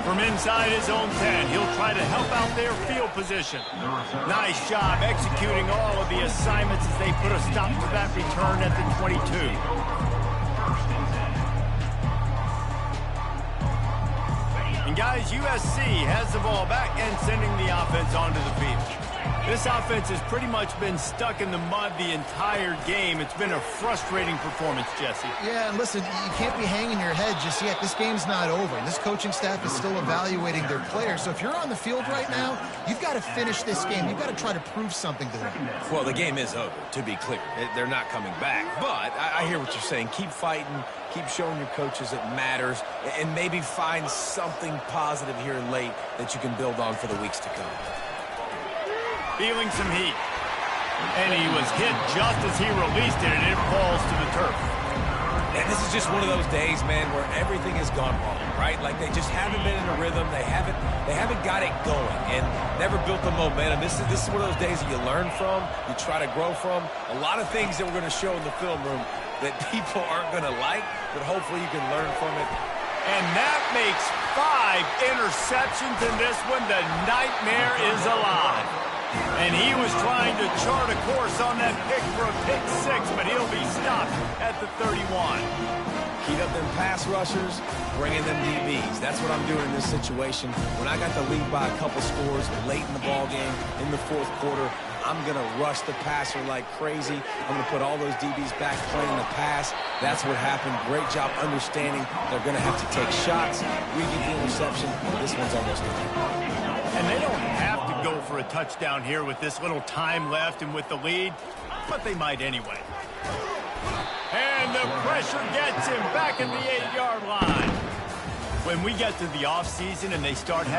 From inside his own 10, he'll try to help out their field position. Nice job executing all of the assignments as they put a stop to that return at the 22. And guys, USC has the ball back and sending the offense onto the field. This offense has pretty much been stuck in the mud the entire game. It's been a frustrating performance, Jesse. Yeah, and listen, you can't be hanging your head just yet. This game's not over, and this coaching staff is still evaluating their players. So if you're on the field right now, you've got to finish this game. You've got to try to prove something to them. Well, the game is over, to be clear. They're not coming back. But I hear what you're saying. Keep fighting. Keep showing your coaches it matters. And maybe find something positive here late that you can build on for the weeks to come. Feeling some heat. And he was hit just as he released it, and it falls to the turf. And this is just one of those days, man, where everything has gone wrong, right? Like they just haven't been in a rhythm. They haven't got it going and never built the momentum. This is one of those days that you learn from, you try to grow from. A lot of things that we're going to show in the film room that people aren't going to like, but hopefully you can learn from it. And that makes 5 interceptions in this one. The nightmare is alive. And he was trying to chart a course on that pick for a pick 6, but he'll be stopped at the 31. Heat up them pass rushers, bring in them DBs. That's what I'm doing in this situation. When I got the lead by a couple scores late in the ball game, in the fourth quarter, I'm going to rush the passer like crazy. I'm going to put all those DBs back playing the pass. That's what happened. Great job understanding they're going to have to take shots. We get the interception. This one's almost done. And they don't have to go for a touchdown here with this little time left and with the lead, but they might anyway. And the pressure gets him back at the 8-yard line. When we get to the offseason and they start having